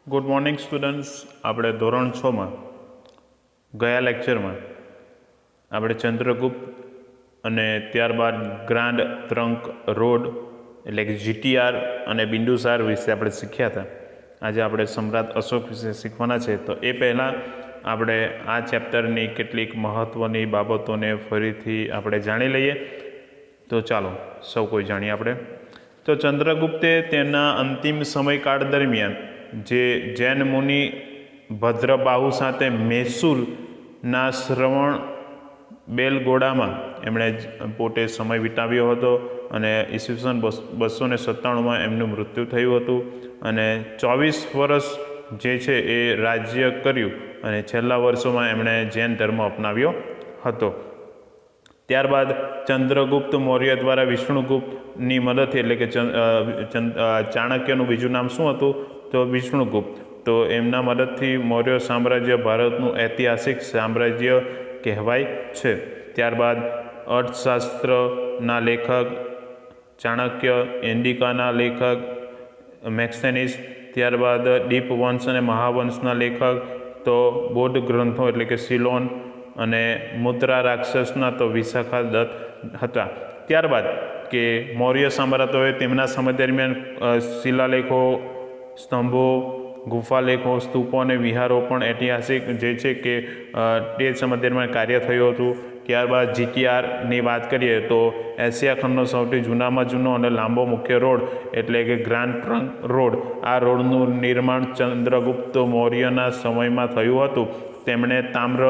Good morning students. આપણે ધોરણ 6માં ગયા લેક્ચરમાં આપણે ચંદ્રગુપ્ત અને ત્યારબાદ ગ્રાન્ડ ટ્રંક રોડ એટલે કે જીટીઆર અને બિંદુસાર વિશે આપણે શીખ્યા હતા. આજે આપણે સમ્રાટ અશોક વિશે શીખવાના છે. તો એ પહેલાં આપણે આ ચેપ્ટરની કેટલીક મહત્ત્વની બાબતોને ફરીથી આપણે જાણી લઈએ. તો ચાલો સૌ કોઈ જાણીએ આપણે. તો ચંદ્રગુપ્તે તેના અંતિમ સમયકાળ દરમિયાન જે જૈન મુનિ ભદ્રબાહુ સાથે મૈસૂરના શ્રવણ બેલગોડામાં એમણે પોતે સમય વિતાવ્યો હતો અને ઈસવીસન 297માં એમનું મૃત્યુ થયું હતું અને 24 વર્ષ જે છે એ રાજ્ય કર્યું અને છેલ્લા વર્ષોમાં એમણે જૈન ધર્મ અપનાવ્યો હતો. ત્યારબાદ ચંદ્રગુપ્ત મૌર્ય દ્વારા વિષ્ણુગુપ્તની મદદથી એટલે કે ચાણક્યનું બીજું નામ શું હતું તો વિષ્ણુગુપ્ત, તો એમના મદદથી મૌર્ય સામ્રાજ્ય ભારતનું ઐતિહાસિક સામ્રાજ્ય કહેવાય છે. ત્યારબાદ અર્થશાસ્ત્રના લેખક ચાણક્ય, ઇન્ડિકાના લેખક મેક્સેનિસ, ત્યારબાદ દીપવંશ અને મહાવંશના લેખક તો બૌદ્ધ ગ્રંથો એટલે કે સિલોન અને મુદ્રા રાક્ષસના તો વિશાખા દત્ત હતા. ત્યારબાદ કે મૌર્ય સામ્રાજ્યોએ તેમના સમય દરમિયાન શિલાલેખો, સ્તંભો, ગુફાલેખો, સ્તૂપો અને વિહારો પણ ઐતિહાસિક જે છે કે તે સમય દરમિયાન કાર્ય થયું હતું. ત્યારબાદ જીટીઆરની વાત કરીએ તો એશિયા ખંડનો સૌથી જૂનામાં જૂનો અને લાંબો મુખ્ય રોડ એટલે કે ગ્રાન્ડ ટ્રંક રોડ. આ રોડનું નિર્માણ ચંદ્રગુપ્ત મૌર્યના સમયમાં થયું હતું. તેમણે તામ્ર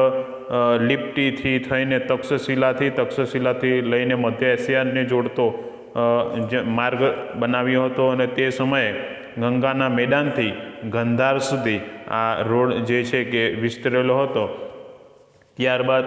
લિપ્તિથી થઈને તક્ષશિલાથી લઈને મધ્ય એશિયાને જોડતો માર્ગ બનાવ્યો હતો અને તે સમયે ગંગાના મેદાનથી ગંધાર સુધી આ રોડ જે છે કે વિસ્તરેલો હતો. ત્યારબાદ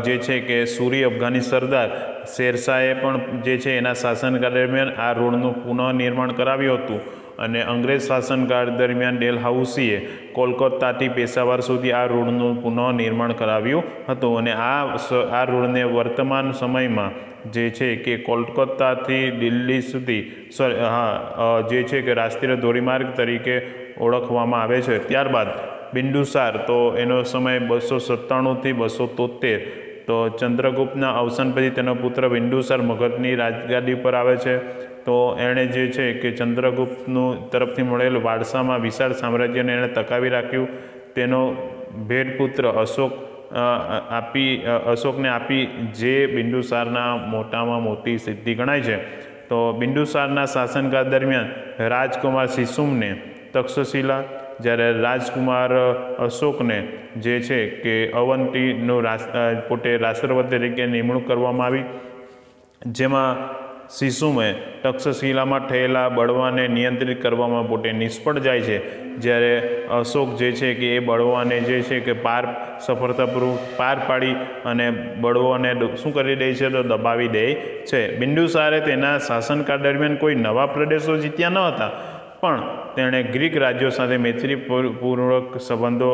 જે છે કે સુરી અફઘાની સરદાર શેરશાહે પણ જે છે એના શાસનકાળ દરમિયાન આ રોડનું પુનઃનિર્માણ કરાવ્યું હતું અને અંગ્રેજ શાસનકાળ દરમિયાન ડેલહાઉસીએ કોલકાતાથી પેશાવર સુધી આ રોડનું પુનઃનિર્માણ કરાવ્યું હતું અને આ રોડને વર્તમાન સમયમાં જે છે કે કોલકાતાથી દિલ્હી સુધી જે છે કે રાષ્ટ્રીય ધોરીમાર્ગ તરીકે ઓળખવામાં આવે છે. ત્યારબાદ બિંદુસાર તો એનો સમય 297થી 273. તો ચંદ્રગુપ્તના અવસાન પછી તેનો પુત્ર બિંદુસાર મગધની રાજગાદી પર આવે છે. તો એણે જે છે કે ચંદ્રગુપ્તનું તરફથી મળેલ વારસામાં વિશાળ સામ્રાજ્યને એણે ટકાવી રાખ્યું. તેનો ભેટપુત્ર અશોકને આપી જે બિંદુસારના મોટામાં મોટી સિદ્ધિ ગણાય છે. તો બિંદુસારના શાસનકાળ દરમિયાન રાજકુમાર શિશુમને તક્ષશિલા, જ્યારે રાજકુમાર અશોકને જે છે કે અવંતીનું પોતે રાષ્ટ્રપતિ તરીકે નિમણૂક કરવામાં આવી, જેમાં શિશુમે તક્ષશિલામાં થયેલા બળવાને નિયંત્રિત કરવામાં પોતે નિષ્ફળ જાય છે. જ્યારે અશોક જે છે કે એ બળવાને જે છે કે સફળતાપૂર્વક પાર પાડી અને બળવાને શું કરી દે છે તો દબાવી દે છે. બિંદુસારે તેના શાસનકાળ દરમિયાન કોઈ નવા પ્રદેશો જીત્યા ન હતા, પણ તેણે ગ્રીક રાજ્યો સાથે મૈત્રીપૂર્વક સંબંધો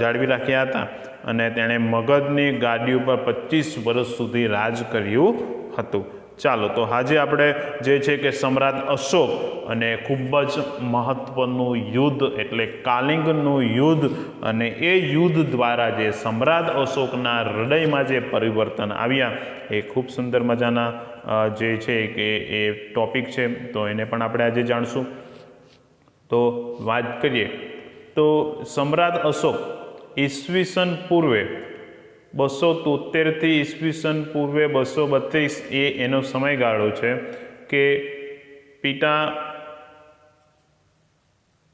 જાળવી રાખ્યા હતા અને તેણે મગધની ગાદી ઉપર 25 વર્ષ સુધી રાજ કર્યું હતું. ચાલો, તો આજે આપણે જે છે કે સમ્રાટ અશોક અને ખૂબ જ મહત્ત્વનું યુદ્ધ એટલે કાલિંગનું યુદ્ધ અને એ યુદ્ધ દ્વારા જે સમ્રાટ અશોકના હૃદયમાં જે પરિવર્તન આવ્યા એ ખૂબ સુંદર મજાના જે છે કે એ ટૉપિક છે. તો એને પણ આપણે આજે જાણશું. તો વાત કરીએ તો સમ્રાટ અશોક ઈસવીસન પૂર્વે 273થી ઈસવીસન પૂર્વે 232 એનો સમયગાળો છે કે પિતા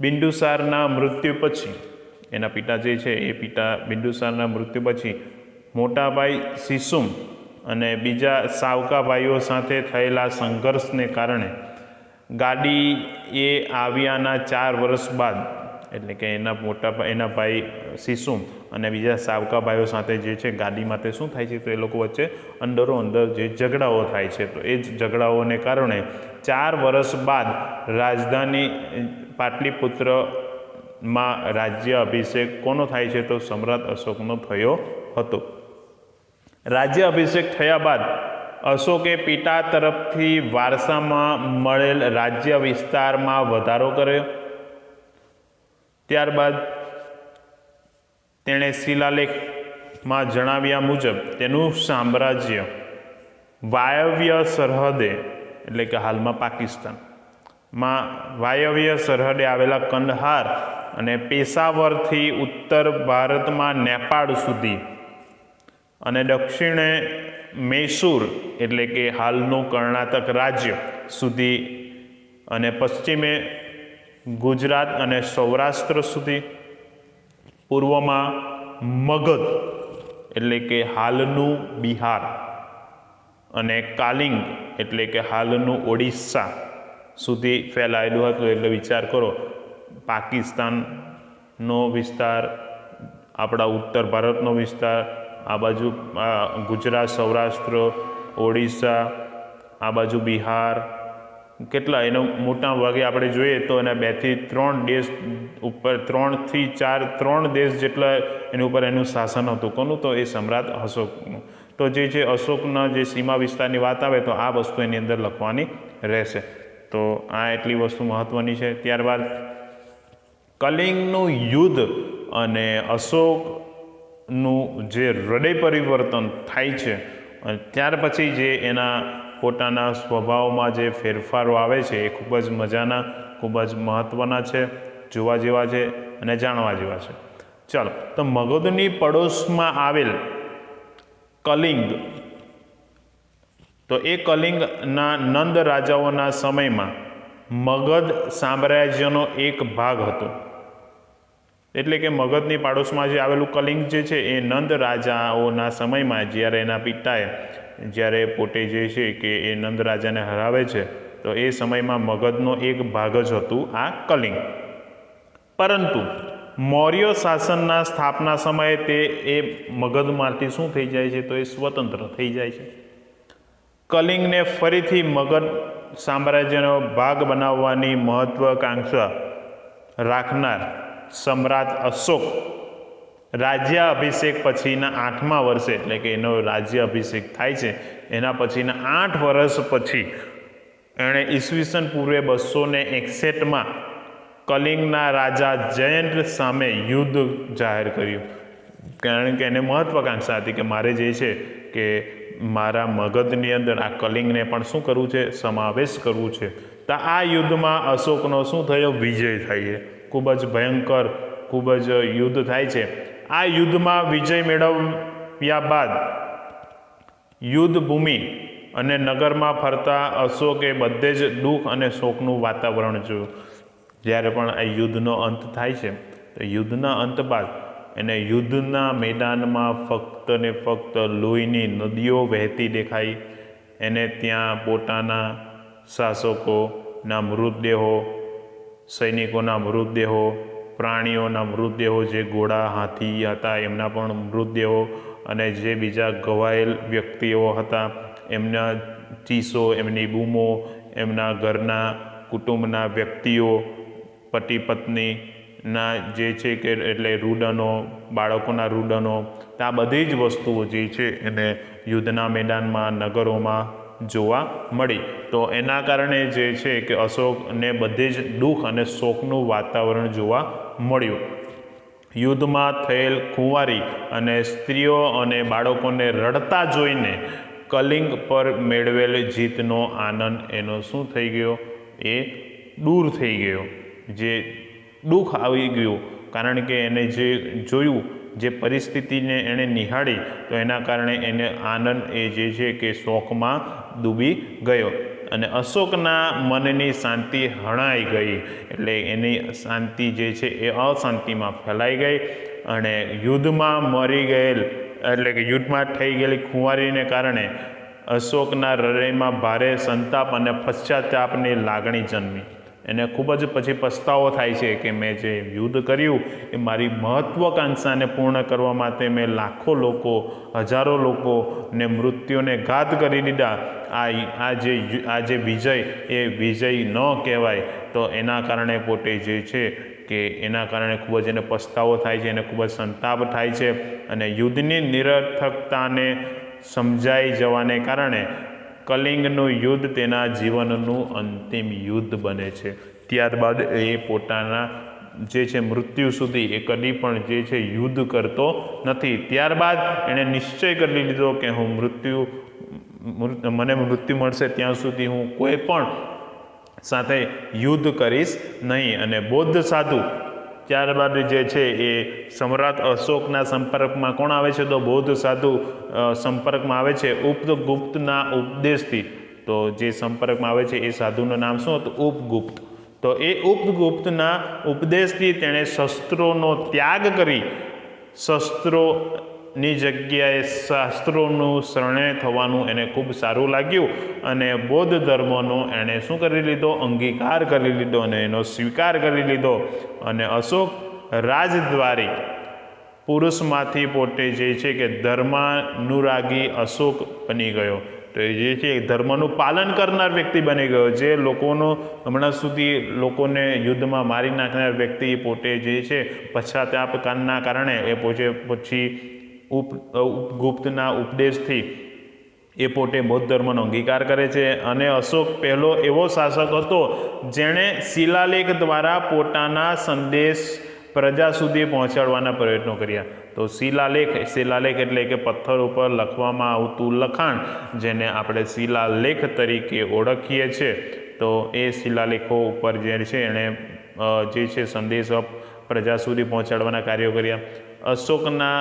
બિંદુસારના મૃત્યુ પછી એના પિતા જે છે એ પિતા બિંદુસારના મૃત્યુ પછી મોટા ભાઈ શિશુમ અને બીજા સાવકા ભાઈઓ સાથે થયેલા સંઘર્ષને કારણે ગાદી એ આવ્યાના 4 વર્ષ બાદ એટલે કે એના ભાઈ શિશુમ અને બીજા સાવકા ભાઈઓ સાથે જે છે ગાદી માટે શું થાય છે તો એ લોકો વચ્ચે અંદરો-અંદર જે ઝઘડાઓ થાય છે. તો એ જ ઝઘડાઓને કારણે 4 વર્ષ બાદ રાજધાની પાટલીપુત્રમાં રાજ્ય અભિષેક કોનો થાય છે તો સમ્રાટ અશોકનો થયો હતો. રાજ્ય અભિષેક થયા બાદ અશોકે પિતા તરફથી વારસામાં મળેલ રાજ્ય વિસ્તારમાં વધારો કર્યો ત્યારબાદ તેણે શિલાલેખમાં જણાવ્યા મુજબ તેનું સામ્રાજ્ય વાયવ્ય સરહદે એટલે કે હાલમાં પાકિસ્તાનમાં વાયવ્ય સરહદે આવેલા કંદહાર અને પેશાવરથી ઉત્તર ભારતમાં નેપાળ સુધી અને દક્ષિણે મૈસૂર એટલે કે હાલનું કર્ણાટક રાજ્ય સુધી અને પશ્ચિમે ગુજરાત અને સૌરાષ્ટ્ર સુધી, પૂર્વમાં મગધ એટલે કે હાલનું બિહાર અને કાલિંગ એટલે કે હાલનું ઓડિશા સુધી ફેલાયેલું હતું. એટલે વિચાર કરો, પાકિસ્તાનનો વિસ્તાર, આપણા ઉત્તર ભારતનો વિસ્તાર, આ બાજુ ગુજરાત, સૌરાષ્ટ્ર, ઓડિશા, આ બાજુ બિહાર, કેટલા એનો મોટા ભાગે આપણે જોઈએ તો એના 2 થી 3 દેશ ઉપર, 3 થી 4 3 દેશ જેટલા એની ઉપર એનું શાસન હતું. કોનું? તો એ સમ્રાટ અશોકનું. તો જે છે અશોકના જે સીમા વિસ્તારની વાત આવે તો આ વસ્તુ એની અંદર લખવાની રહેશે. તો આ એટલી વસ્તુ મહત્ત્વની છે. ત્યારબાદ કલિંગનું યુદ્ધ અને અશોકનું જે હૃદય પરિવર્તન થાય છે અને ત્યાર પછી જે એના પોતાના સ્વભાવમાં જે ફેરફારો આવે છે એ ખૂબ જ મજાના, ખૂબ જ મહત્ત્વના છે, જોવા જેવા છે અને જાણવા જેવા છે. ચાલો, તો મગધની પડોશમાં આવેલ કલિંગ, તો એ કલિંગના નંદ રાજાઓના સમયમાં મગધ સામ્રાજ્યનો એક ભાગ હતો. એટલે કે મગધની પાડોશમાં જે આવેલું કલિંગ જે છે એ નંદ રાજાઓના સમયમાં, જ્યારે એના પિતાએ જ્યારે પોતે જે છે કે એ નંદ રાજાને હરાવે છે તો એ સમયમાં મગધનો એક ભાગ જ હતું આ કલિંગ. પરંતુ મૌર્ય શાસનના સ્થાપના સમયે તે એ મગધમાંથી શું થઈ જાય છે? તો એ સ્વતંત્ર થઈ જાય છે. કલિંગને ફરીથી મગધ સામ્રાજ્યનો ભાગ બનાવવાની મહત્વાકાંક્ષા રાખનાર સમ્રાટ અશોક રાજ્યાભિષેક પછીના 8મા વર્ષે, એટલે કે એનો રાજ્યાભિષેક થાય છે એના પછીના 8 વર્ષ પછી એણે ઈસવીસન પૂર્વે 261માં કલિંગના રાજા જયંત સામે યુદ્ધ જાહેર કર્યું. કારણ કે એને મહત્વાકાંક્ષા હતી કે મારે જે છે કે મારા મગધની અંદર આ કલિંગને પણ શું કરવું છે? સમાવેશ કરવું છે. તો આ યુદ્ધમાં અશોકનો શું થયો? વિજય થાય છે. ખૂબ જ ભયંકર, ખૂબ જ યુદ્ધ થાય છે. આ યુદ્ધમાં વિજય મેળવ્યા બાદ યુદ્ધ ભૂમિ અને નગરમાં ફરતા અશોકે બધે જ દુઃખ અને શોકનું વાતાવરણ જોયું. જ્યારે પણ આ યુદ્ધનો અંત થાય છે તો યુદ્ધના અંત બાદ એને યુદ્ધના મેદાનમાં ફક્ત ને ફક્ત લોહીની નદીઓ વહેતી દેખાઈ. એને ત્યાં પોતાના શાસકોના મૃતદેહો, સૈનિકોના મૃતદેહો, પ્રાણીઓના મૃતદેહો, જે ઘોડા, હાથી હતા એમના પણ મૃતદેહો, અને જે બીજા ઘવાયેલ વ્યક્તિઓ હતા એમના ચીસો, એમની બૂમો, એમના ઘરના કુટુંબના વ્યક્તિઓ, પતિ પત્નીના જે છે કે એટલે રૂદનો, બાળકોના રૂદનો, તો આ બધી જ વસ્તુઓ જે છે એને યુદ્ધના મેદાનમાં, નગરોમાં જોવા મળી. તો એના કારણે જે છે કે અશોકને બધે જ દુઃખ અને શોકનું વાતાવરણ જોવા મળ્યું. યુદ્ધમાં થયેલ ખુંવારી અને સ્ત્રીઓ અને બાળકોને રડતા જોઈને કલિંગ પર મેળવેલ જીતનો આનંદ એનો શું થઈ ગયો? એ દૂર થઈ ગયો. જે દુઃખ આવી ગયું, કારણ કે એને જે જોયું, જે પરિસ્થિતિને એણે નિહાળી, તો એના કારણે એને આનંદ એ જે છે કે શોકમાં ડૂબી ગયો અને અશોકના મનની શાંતિ હણાઈ ગઈ. એટલે એની શાંતિ જે છે એ અશાંતિમાં ફેલાઈ ગઈ અને યુદ્ધમાં મરી ગયેલ, એટલે કે યુદ્ધમાં થઈ ગયેલી ખુંવારીને કારણે અશોકના હૃદયમાં ભારે સંતાપ અને પશ્ચાતાપની લાગણી જન્મી. એને ખૂબ જ પછી પસ્તાવો થાય છે કે મેં જે યુદ્ધ કર્યું એ મારી મહત્વાકાંક્ષાને પૂર્ણ કરવા માટે મેં લાખો લોકો, હજારો લોકોને મૃત્યુને ઘાત કરી દીધા. આ જે વિજય એ વિજય ન કહેવાય. તો એના કારણે પોતે જે છે કે એના કારણે ખૂબ જ એને પસ્તાવો થાય છે, એને ખૂબ જ સંતાપ થાય છે અને યુદ્ધની નિરર્થકતાને સમજાઈ જવાને કારણે કલિંગનું યુદ્ધ તેના જીવનનું અંતિમ યુદ્ધ બને છે. ત્યારબાદ એ પોતાના જે છે મૃત્યુ સુધી એ કદી પણ જે છે યુદ્ધ કરતો નથી. ત્યારબાદ એણે નિશ્ચય કરી લીધો કે હું મને મૃત્યુ મળશે ત્યાં સુધી હું કોઈ પણ સાથે યુદ્ધ કરીશ નહીં. અને બૌદ્ધ સાધુ ત્યારબાદ જે છે એ સમ્રાટ અશોકના સંપર્કમાં કોણ આવે છે? તો બૌદ્ધ સાધુ સંપર્કમાં આવે છે ઉપગુપ્તના ઉપદેશથી. તો જે સંપર્કમાં આવે છે એ સાધુનું નામ શું હતું? ઉપગુપ્ત. તો એ ઉપગુપ્તના ઉપદેશથી તેણે શસ્ત્રોનો ત્યાગ કરી શસ્ત્રોની જગ્યાએ શાસ્ત્રોનું શરણે થવાનું એને ખૂબ સારું લાગ્યું અને બૌદ્ધ ધર્મનો એણે શું કરી લીધો? અંગીકાર કરી લીધો અને એનો સ્વીકાર કરી લીધો. અને અશોક રાજદ્વારી પુરુષમાંથી પોતે જે છે કે ધર્માનુરાગી અશોક બની ગયો. તો એ જે છે ધર્મનું પાલન કરનાર વ્યક્તિ બની ગયો. જે હમણાં સુધી લોકોને યુદ્ધમાં મારી નાખનાર વ્યક્તિ પોતે જે છે પશ્ચાતાપના કારણે એ પછી ઉપગુપ્તના ઉપદેશથી એ પોતે બૌદ્ધ ધર્મનો અંગીકાર કરે છે. અને અશોક પહેલો એવો શાસક હતો જેણે શિલાલેખ દ્વારા પોતાના સંદેશ પ્રજા સુધી પહોંચાડવાના પ્રયત્નો કર્યા. તો શિલાલેખ એટલે કે પથ્થર ઉપર લખવામાં આવતું લખાણ, જેને આપણે શિલાલેખ તરીકે ઓળખીએ છીએ. તો એ શિલાલેખો ઉપર જે છે એણે જે છે સંદેશો પ્રજા સુધી પહોંચાડવાના કાર્યો કર્યા. અશોકના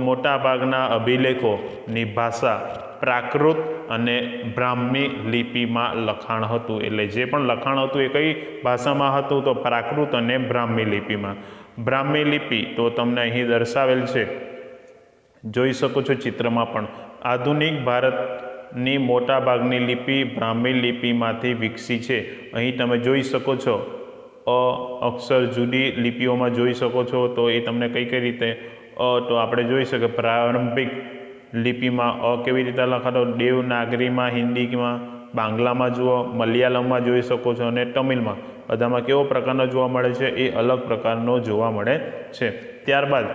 મોટાભાગના અભિલેખોની ભાષા પ્રાકૃત અને બ્રાહ્મી લિપિમાં લખાણ હતું. એટલે જે પણ લખાણ હતું એ કઈ ભાષામાં હતું? તો પ્રાકૃત અને બ્રાહ્મી લિપિમાં. બ્રાહ્મી લિપિ તો તમને અહીં દર્શાવેલ છે, જોઈ શકો છો ચિત્રમાં પણ. આધુનિક ભારતની મોટાભાગની લિપિ બ્રાહ્મી લિપિમાંથી વિકસી છે. અહીં તમે જોઈ શકો છો અક્ષર જુદી લિપિઓમાં જોઈ શકો છો. તો એ તમને કઈ રીતે તો આપણે જોઈ શકીએ પ્રારંભિક લિપિમાં કેવી રીતે લખાતો? દેવનાગરીમાં, હિન્દીમાં, બાંગ્લામાં જુઓ, મલયાલમમાં જોઈ શકો છો અને તમિલમાં. બધામાં કેવો પ્રકારનો જોવા મળે છે? એ અલગ પ્રકારનો જોવા મળે છે. ત્યારબાદ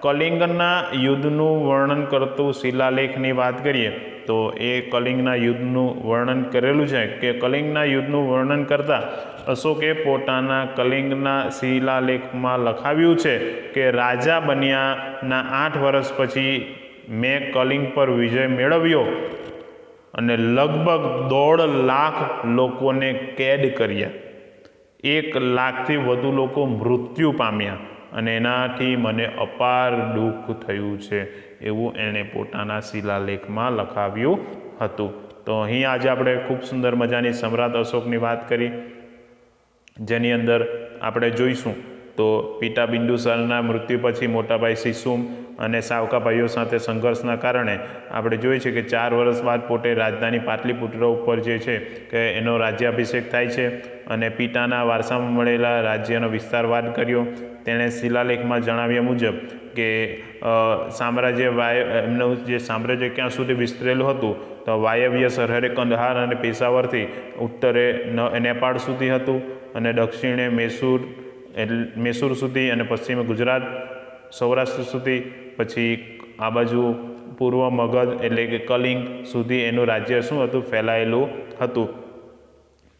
કલિંગના યુદ્ધનું વર્ણન કરતું શિલાલેખની વાત કરીએ તો એ કલિંગના યુદ્ધનું વર્ણન કરેલું છે કે કલિંગના યુદ્ધનું વર્ણન કરતાં અશોકે પોતાના કલિંગના શિલાલેખમાં લખાવ્યું છે કે રાજા બન્યાના 8 વર્ષ પછી મેં કલિંગ પર વિજય મેળવ્યો અને લગભગ 1.5 લાખ લોકોને કેદ કર્યા. 1 લાખથી વધુ લોકો મૃત્યુ પામ્યા અને એનાથી મને અપાર દુઃખ થયું છે, એવું એણે પોતાના શિલાલેખમાં લખાવ્યું હતું. તો અહીં આજે આપણે ખૂબ સુંદર મજાની સમ્રાટ અશોકની વાત કરી, જેની અંદર આપણે જોઈશું તો પિતા બિંદુસારના મૃત્યુ પછી મોટાભાઈ શિશુમ અને સાવકા ભાઈઓ સાથે સંઘર્ષના કારણે આપણે જોઈએ છે કે 4 વર્ષ બાદ પોતે રાજધાની પાટલીપુત્ર ઉપર જે છે કે એનો રાજ્યાભિષેક થાય છે અને પિતાના વારસામાં મળેલા રાજ્યનો વિસ્તાર વાત કર્યો. તેણે શિલાલેખમાં જણાવ્યા મુજબ કે એમનું જે સામ્રાજ્ય ક્યાં સુધી વિસ્તરેલું હતું? તો વાયવ્ય સરહદે કંદહાર અને પેશાવરથી ઉત્તરે નેપાળ સુધી હતું અને દક્ષિણે મૈસૂર સુધી અને પશ્ચિમે ગુજરાત સૌરાષ્ટ્ર સુધી, પછી આ બાજુ પૂર્વ મગધ એટલે કે કલિંગ સુધી એનું રાજ્ય શું હતું? ફેલાયેલું હતું.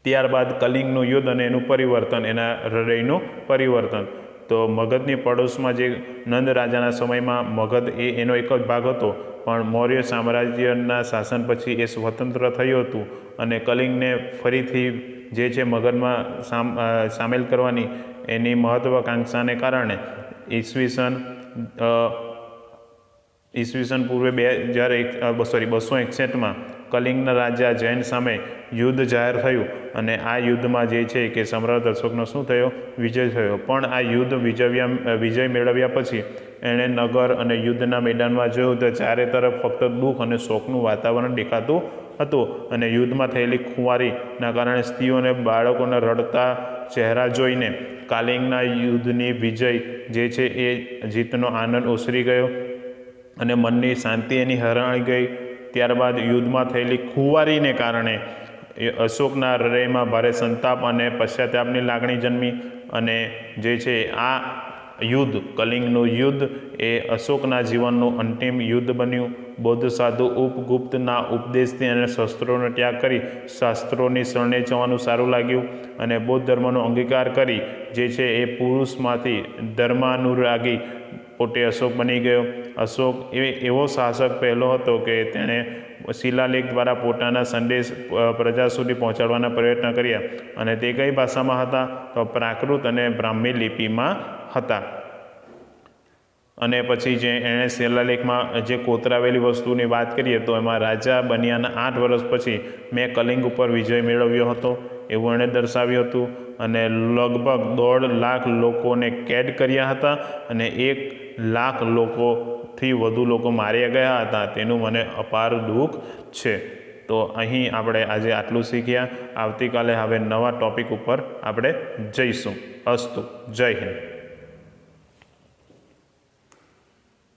ત્યારબાદ કલિંગનું યુદ્ધ અને એનું પરિવર્તન, એના હૃદયનું પરિવર્તન. તો મગધની પડોશમાં જે નંદ રાજાના સમયમાં મગધ એનો એક જ ભાગ હતો, પણ મૌર્ય સામ્રાજ્યના શાસન પછી એ સ્વતંત્ર થયું હતું અને કલિંગને ફરીથી જે છે મગધમાં સામેલ કરવાની એની મહત્વાકાંક્ષાને કારણે ઈસવીસન પૂર્વે 261માં કલિંગના રાજા જૈન સામે યુદ્ધ જાહેર થયું અને આ યુદ્ધમાં જે છે કે સમ્રાટ અશોકનો શું થયો? વિજય થયો. પણ આ યુદ્ધ વિજય મેળવ્યા પછી એણે નગર અને યુદ્ધના મેદાનમાં જોયું તો ચારે તરફ ફક્ત દુઃખ અને શોકનું વાતાવરણ દેખાતું હતું અને યુદ્ધમાં થયેલી ખુવારીના કારણે સ્ત્રીઓને બાળકોને રડતા ચહેરા જોઈને કલિંગના યુદ્ધની વિજય જે છે એ જીતનો આનંદ ઓસરી ગયો અને મનની શાંતિ એની હરાણી ગઈ. ત્યારબાદ યુદ્ધમાં થયેલી ખુવારીને કારણે અશોકના હૃદયમાં ભારે સંતાપ અને પશ્ચાતાપની લાગણી જન્મી અને જે છે આ યુદ્ધ, કલિંગનું યુદ્ધ એ અશોકના જીવનનું અંતિમ યુદ્ધ બન્યું. બૌદ્ધ સાધુ ઉપગુપ્તના ઉપદેશથી અને શસ્ત્રોનો ત્યાગ કરી શાસ્ત્રોની શરણે જવાનું સારું લાગ્યું અને બૌદ્ધ ધર્મનો અંગીકાર કરી જે છે એ પુરુષમાંથી ધર્માનુરાગી પોતે અશોક બની ગયો. અશોક એવો શાસક પહેલો હતો કે તેણે શિલાલેખ દ્વારા પોતાના સંદેશ પ્રજા સુધી પહોંચાડવાના પ્રયત્ન કર્યા અને તે કઈ ભાષામાં હતા તો પ્રાકૃત અને બ્રાહ્મી લિપિમાં હતા. અને પછી જે એણે શિલાલેખમાં જે કોતરાવેલી વસ્તુની વાત કરીએ તો એમાં રાજા બન્યાના 8 વર્ષ પછી મેં કલિંગ ઉપર વિજય મેળવ્યો હતો એવું એણે દર્શાવ્યું હતું અને લગભગ 1.5 લાખ લોકોને કેદ કર્યા હતા અને 1 લાખ લોકોથી વધુ લોકો માર્યા ગયા હતા. તેનું મને અપાર દુઃખ છે. તો અહીં આપણે આજે આટલું શીખ્યા. આવતીકાલે હવે નવા ટૉપિક ઉપર આપણે જઈશું. અસ્તુ. જય હિન્દ.